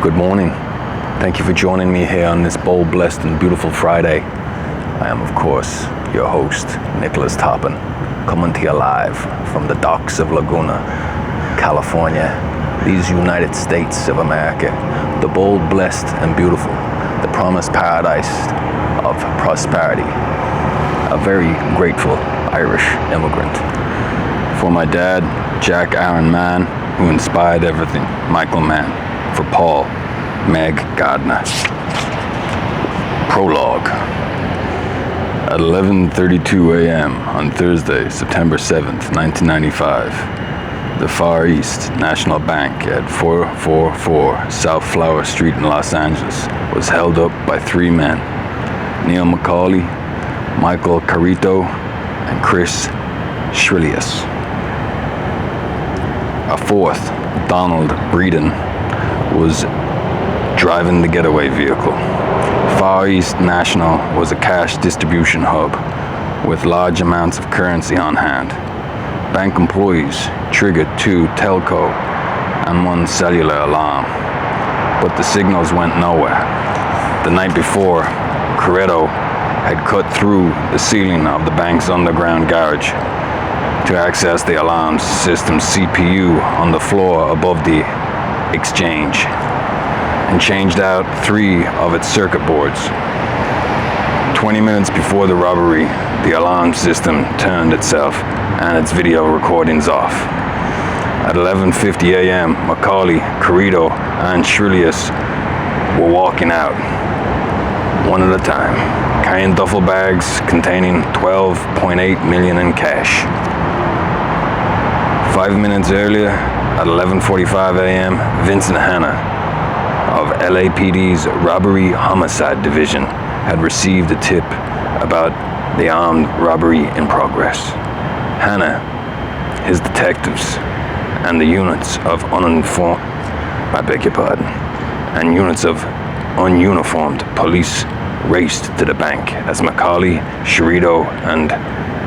Good morning. Thank you for joining me here on this bold, blessed, and beautiful Friday. I am, of course, your host, Nicholas Toppin, coming to you live from the docks of Laguna, California, these United States of America, the bold, blessed, and beautiful, the promised paradise of prosperity. A very grateful Irish immigrant. For my dad, Jack Aaron Mann, who inspired everything, Michael Mann. For Paul, Meg Gardiner. Prologue. At 11:32 a.m. on Thursday, September 7th, 1995, the Far East National Bank at 444 South Flower Street in Los Angeles was held up by three men, Neil McCauley, Michael Carito, and Chris Shrillius. A fourth, Donald Breeden, was driving the getaway vehicle. Far East National was a cash distribution hub with large amounts of currency on hand. Bank employees triggered 2 telco and 1 cellular alarm, but the signals went nowhere. The night before, Corretto had cut through the ceiling of the bank's underground garage to access the alarm system's CPU on the floor above the exchange and changed out 3 of its circuit boards. 20 minutes before the robbery, the alarm system turned itself and its video recordings off. At 11:50 a.m., McCauley, Carito, and Shrillius were walking out, one at a time, carrying duffel bags containing $12.8 million in cash. 5 minutes earlier, at 11:45 a.m., Vincent Hanna of LAPD's Robbery Homicide Division had received a tip about the armed robbery in progress. Hanna, his detectives, and the units of ununiformed police raced to the bank as McCauley, Shirito, and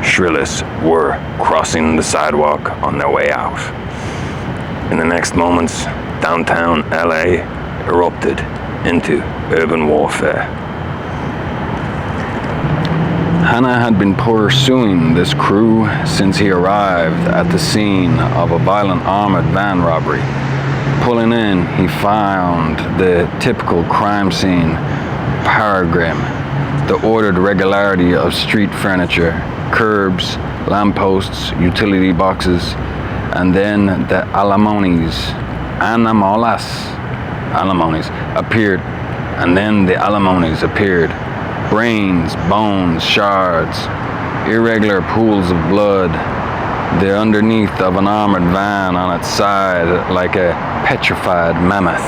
Shrillis were crossing the sidewalk on their way out. In the next moments, downtown LA erupted into urban warfare. Hanna had been pursuing this crew since he arrived at the scene of a violent armored van robbery. Pulling in, he found the typical crime scene paradigm, the ordered regularity of street furniture, curbs, lampposts, utility boxes, and then the alimonies appeared. Brains, bones, shards, irregular pools of blood, the underneath of an armored van on its side like a petrified mammoth.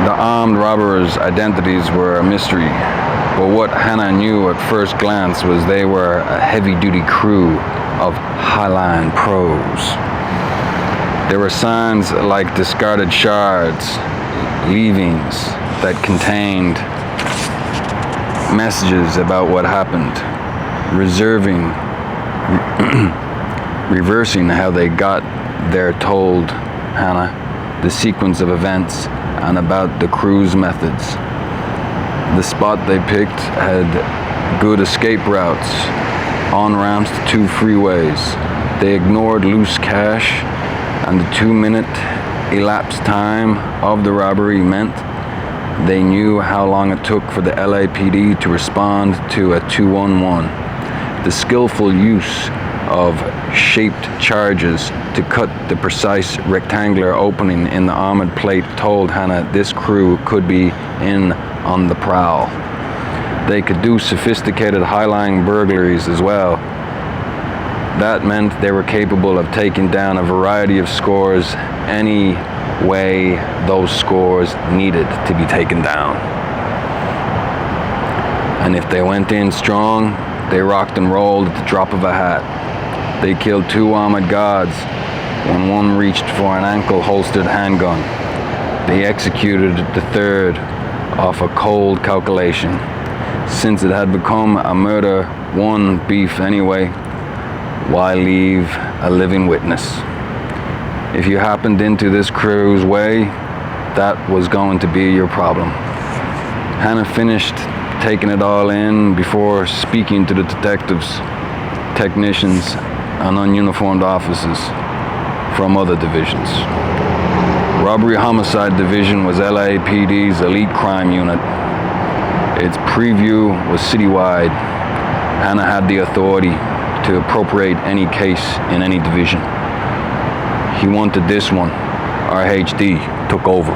The armed robbers' identities were a mystery, but what Hanna knew at first glance was they were a heavy-duty crew of Highline pros. There were signs like discarded shards, leavings that contained messages about what happened, reversing how they got there, told Hanna the sequence of events and about the crew's methods. The spot they picked had good escape routes, on-ramps to 2 freeways. They ignored loose cash, and the 2-minute elapsed time of the robbery meant they knew how long it took for the LAPD to respond to a 211. The skillful use of shaped charges to cut the precise rectangular opening in the armored plate told Hanna this crew could be in on the prowl. They could do sophisticated high-lying burglaries as well. That meant they were capable of taking down a variety of scores any way those scores needed to be taken down. And if they went in strong, they rocked and rolled at the drop of a hat. They killed 2 armored guards when one reached for an ankle-holstered handgun. They executed the third off a cold calculation. Since it had become a murder, one beef anyway, why leave a living witness? If you happened into this crew's way, that was going to be your problem. Hannah finished taking it all in before speaking to the detectives, technicians, and ununiformed officers from other divisions. Robbery Homicide Division was LAPD's elite crime unit. Its purview was citywide. Hannah had the authority to appropriate any case in any division. He wanted this one. RHD took over.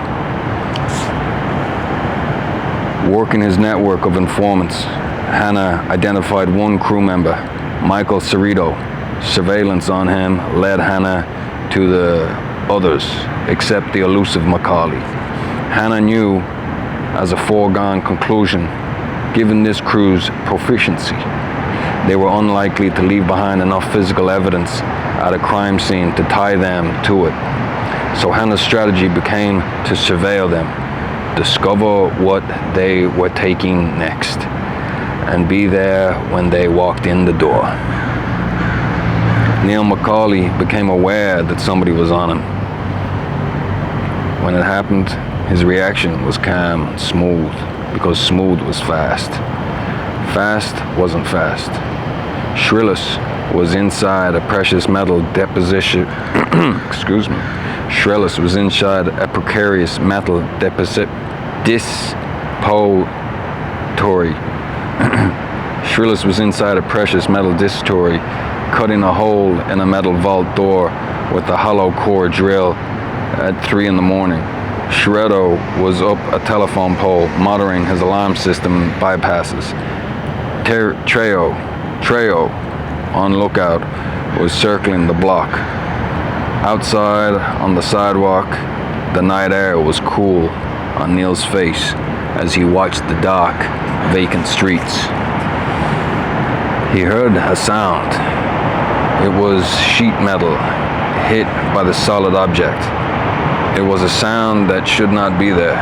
Working his network of informants, Hannah identified one crew member, Michael Cerrito. Surveillance on him led Hannah to the others, except the elusive Macaulay. Hannah knew, as a foregone conclusion, given this crew's proficiency, they were unlikely to leave behind enough physical evidence at a crime scene to tie them to it. So Hannah's strategy became to surveil them, discover what they were taking next, and be there when they walked in the door. Neil Macaulay became aware that somebody was on him. When it happened, his reaction was calm and smooth, because smooth was fast. Fast wasn't fast. Shrillis was inside a precious metal deposition. Excuse me. Shrillis was inside a precarious metal dispository. Shrillis was inside a precious metal dispository, cutting a hole in a metal vault door with a hollow core drill at 3 in the morning. Shreddo was up a telephone pole, monitoring his alarm system bypasses. Treo, on lookout, was circling the block. Outside, on the sidewalk, the night air was cool on Neil's face as he watched the dark, vacant streets. He heard a sound. It was sheet metal hit by the solid object. It was a sound that should not be there.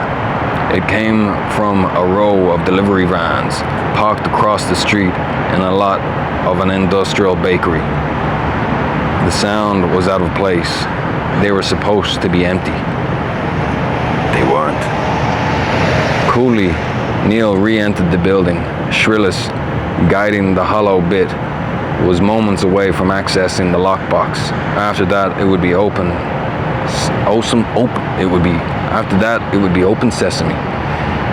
It came from a row of delivery vans parked across the street in a lot of an industrial bakery. The sound was out of place. They were supposed to be empty. They weren't. Coolly, Neil re-entered the building. Shrillis, guiding the hollow bit, was moments away from accessing the lockbox. After that, it would be open. It would be open sesame.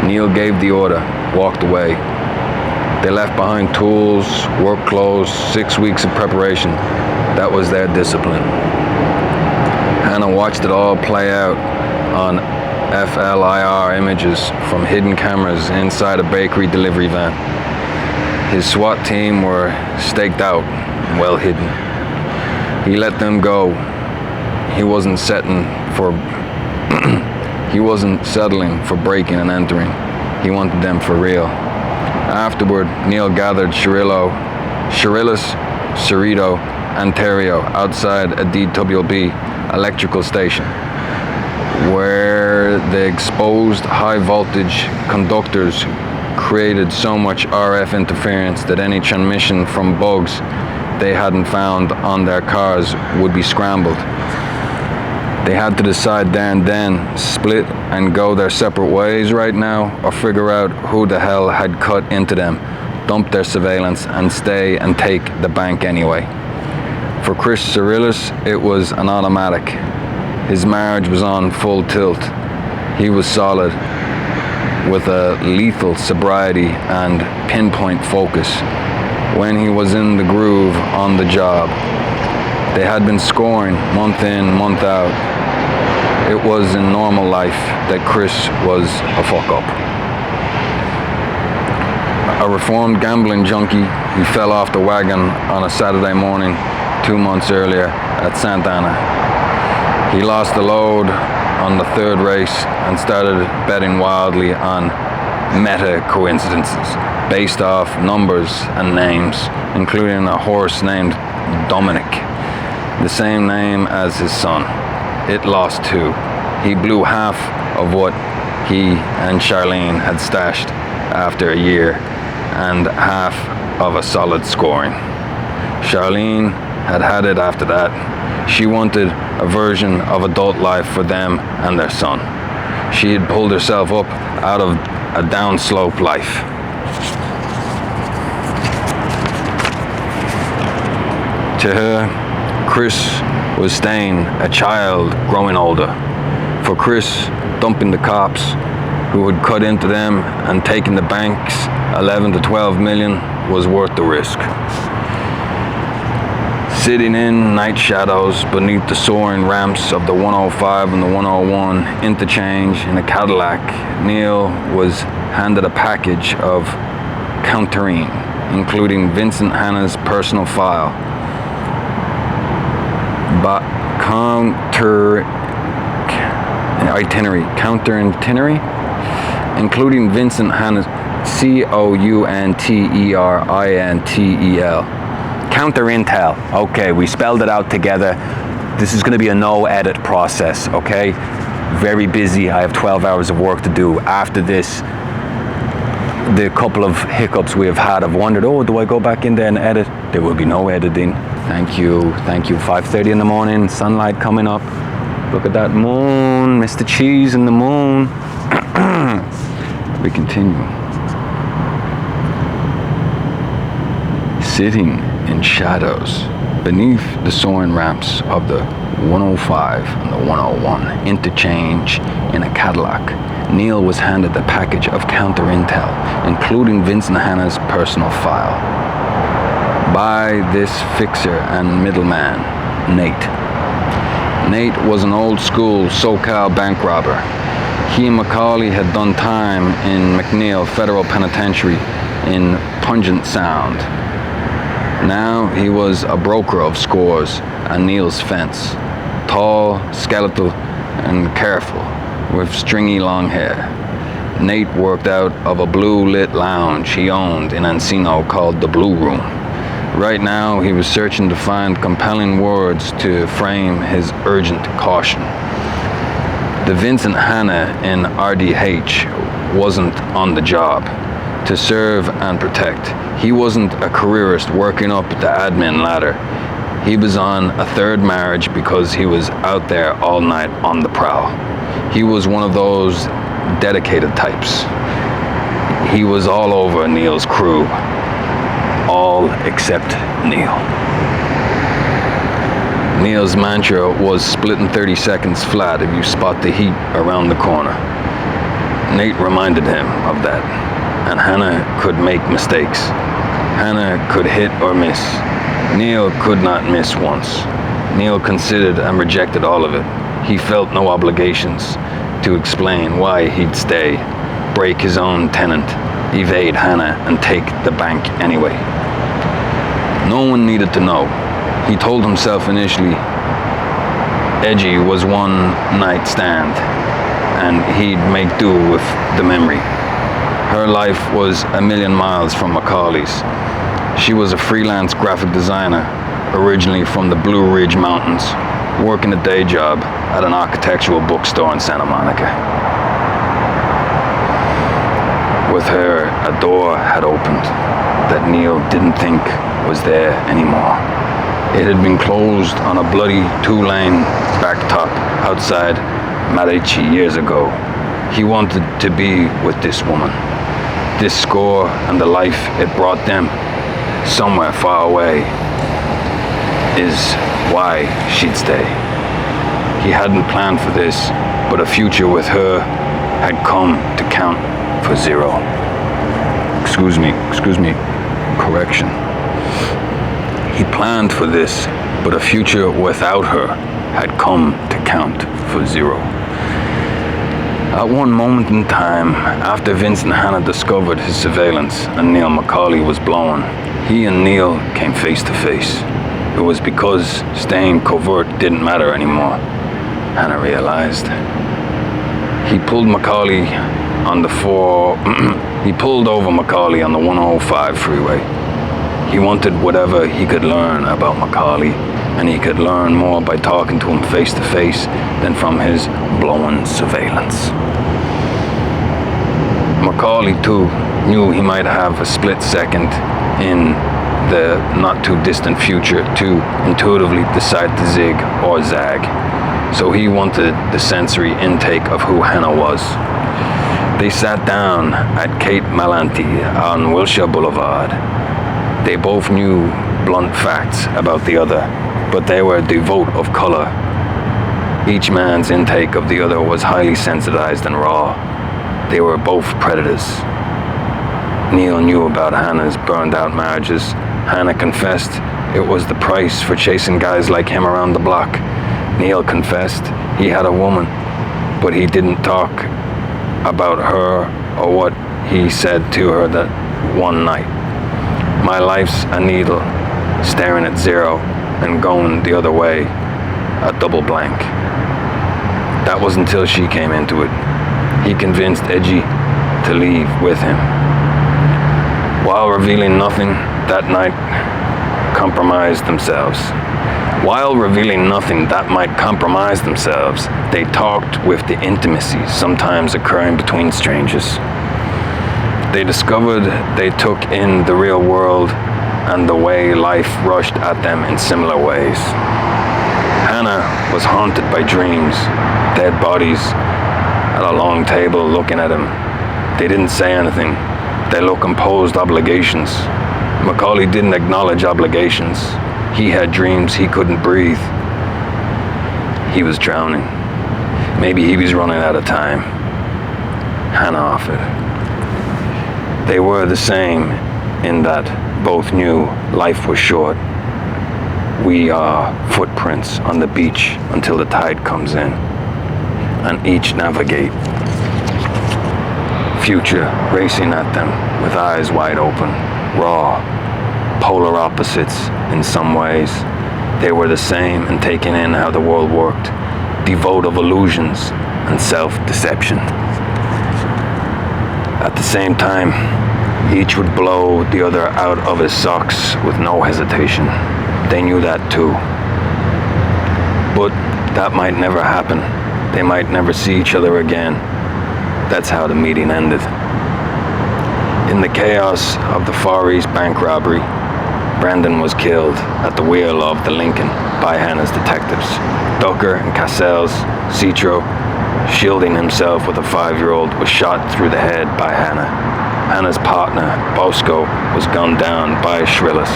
Neil gave the order, walked away. They left behind tools, work clothes, 6 weeks of preparation. That was their discipline. Hannah watched it all play out on FLIR images from hidden cameras inside a bakery delivery van. His SWAT team were staked out, well hidden. He let them go. He wasn't settling for breaking and entering. He wanted them for real. Afterward, Neil gathered Cerrito, and Terrio outside a DWB electrical station, where the exposed high voltage conductors created so much RF interference that any transmission from bugs they hadn't found on their cars would be scrambled. They had to decide there and then, split and go their separate ways right now, or figure out who the hell had cut into them, dump their surveillance, and stay and take the bank anyway. For Chris Cerrillis, it was an automatic. His marriage was on full tilt. He was solid, with a lethal sobriety and pinpoint focus when he was in the groove on the job. They had been scoring month in, month out. It was in normal life that Chris was a fuck-up. A reformed gambling junkie, he fell off the wagon on a Saturday morning 2 months earlier at Santa Ana. He lost the load on the third race and started betting wildly on meta coincidences based off numbers and names, including a horse named Dominic, the same name as his son. It lost too. He blew half of what he and Charlene had stashed after a year, and half of a solid scoring. Charlene had it after that. She wanted a version of adult life for them and their son. She had pulled herself up out of a downslope life. To her, Chris was staying a child growing older. For Chris, dumping the cops who had cut into them and taken the bank's 11 to 12 million was worth the risk. Sitting in night shadows beneath the soaring ramps of the 105 and the 101 interchange in a Cadillac, Neil was handed a package of counterine, including Vincent Hanna's personal file. Counter itinerary, including Vincent Hanna's COUNTERINTEL. Counter intel. Okay, we spelled it out together. This is going to be a no edit process, okay? Very busy. I have 12 hours of work to do. After this, the couple of hiccups we have had, I've wondered, oh, do I go back in there and edit? There will be no editing. Thank you. 5:30 in the morning, sunlight coming up. Look at that moon, Mr. Cheese and the moon. We continue. Sitting in shadows beneath the soaring ramps of the 105 and the 101 interchange in a Cadillac, Neil was handed a package of counter intel, including Vincent Hanna's personal file, by this fixer and middleman, Nate. Nate was an old school SoCal bank robber. He and Macaulay had done time in McNeil Federal Penitentiary in Puget Sound. Now he was a broker of scores on Neil's fence, tall, skeletal, and careful, with stringy long hair. Nate worked out of a blue-lit lounge he owned in Encino called the Blue Room. Right now, he was searching to find compelling words to frame his urgent caution. The Vincent Hanna in RDH wasn't on the job to serve and protect. He wasn't a careerist working up the admin ladder. He was on a third marriage because he was out there all night on the prowl. He was one of those dedicated types. He was all over Neil's crew. All except Neil. Neil's mantra was split in 30 seconds flat if you spot the heat around the corner. Nate reminded him of that, and Hanna could make mistakes. Hanna could hit or miss. Neil could not miss once. Neil considered and rejected all of it. He felt no obligations to explain why he'd stay, break his own tenant, evade Hanna, and take the bank anyway. No one needed to know. He told himself initially Edgy was one night stand, and he'd make do with the memory. Her life was a million miles from Macaulay's. She was a freelance graphic designer, originally from the Blue Ridge Mountains, working a day job at an architectural bookstore in Santa Monica. With her, a door had opened that Neil didn't think was there anymore. It had been closed on a bloody two-lane blacktop outside Marici years ago. He wanted to be with this woman. This score and the life it brought them, somewhere far away, is why she'd stay. He hadn't planned for this, but a future with her had come to count for zero. Excuse me, correction. He planned for this, but a future without her had come to count for zero. At one moment in time, after Vincent Hanna discovered his surveillance and Neil Macaulay was blown, he and Neil came face to face. It was because staying covert didn't matter anymore, Hanna realized. He pulled over Macaulay on the 105 freeway. He wanted whatever he could learn about Macaulay, and he could learn more by talking to him face to face than from his blown surveillance. Macaulay, too, knew he might have a split second in the not too distant future to intuitively decide to zig or zag. so he wanted the sensory intake of who Hannah was. They sat down at Kate Malanti on Wilshire Boulevard. They both knew blunt facts about the other, but they were devoid of color. Each man's intake of the other was highly sensitized and raw. They were both predators. Neil knew about Hannah's burned-out marriages. Hannah confessed it was the price for chasing guys like him around the block. Neil confessed he had a woman, but he didn't talk about her or what he said to her that one night. My life's a needle, staring at zero and going the other way, a double blank. That was until she came into it. He convinced Edgy to leave with him. While revealing nothing that night compromised themselves. While revealing nothing that might compromise themselves, they talked with the intimacy sometimes occurring between strangers. They discovered they took in the real world and the way life rushed at them in similar ways. Hannah was haunted by dreams, dead bodies at a long table looking at him. They didn't say anything. They looked imposed obligations. Macaulay didn't acknowledge obligations. He had dreams he couldn't breathe. He was drowning. Maybe he was running out of time. Hannah offered. They were the same in that both knew life was short. We are footprints on the beach until the tide comes in, and each navigate. Future racing at them with eyes wide open, raw, polar opposites in some ways. They were the same in taking in how the world worked, devoid of illusions and self-deception. At the same time, each would blow the other out of his socks with no hesitation. They knew that too. But that might never happen. They might never see each other again. That's how the meeting ended. In the chaos of the Far East bank robbery, Brandon was killed at the wheel of the Lincoln by Hannah's detectives. Ducker and Cassell's Citro, shielding himself with a 5-year-old, was shot through the head by Hannah. Hannah's partner, Bosco, was gunned down by Shrillis.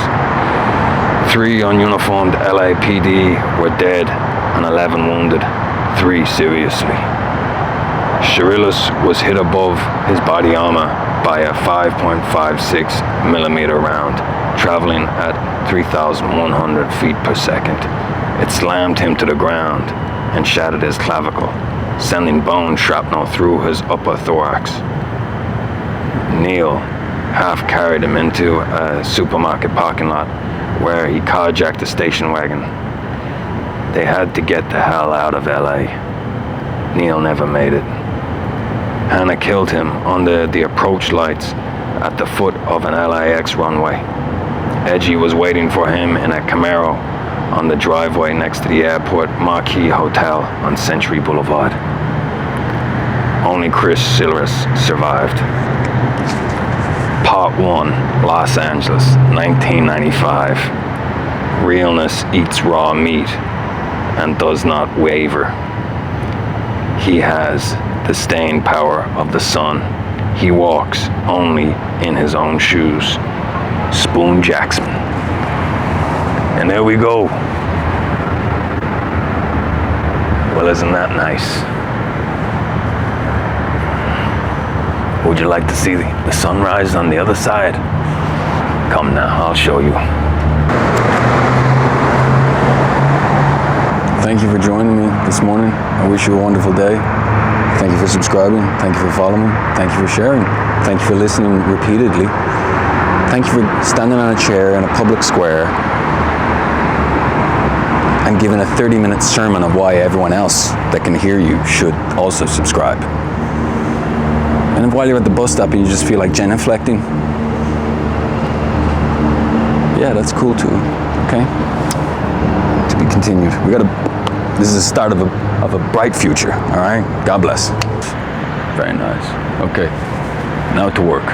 3 ununiformed LAPD were dead and 11 wounded, 3 seriously. Shrillis was hit above his body armor by a 5.56 millimeter round, traveling at 3,100 feet per second. It slammed him to the ground and shattered his clavicle, sending bone shrapnel through his upper thorax. Neil half carried him into a supermarket parking lot where he carjacked a station wagon. They had to get the hell out of LA. Neil never made it. Hannah killed him under the approach lights at the foot of an LAX runway. Edgy was waiting for him in a Camaro on the driveway next to the airport Marquis Hotel on Century Boulevard. Only Chris Silveris survived. Part 1, Los Angeles, 1995. Realness eats raw meat and does not waver. He has the staying power of the sun. He walks only in his own shoes. Spoon Jackson. And there we go. Well, isn't that nice? Would you like to see the sunrise on the other side? Come now, I'll show you. Thank you for joining me this morning. I wish you a wonderful day. Thank you for subscribing. Thank you for following. Thank you for sharing. Thank you for listening repeatedly. Thank you for standing on a chair in a public square and giving a 30-minute sermon of why everyone else that can hear you should also subscribe. And if while you're at the bus stop and you just feel like genuflecting, yeah, that's cool too. Okay? To be continued. This is the start of a bright future, all right? God bless. Very nice. Okay, now to work.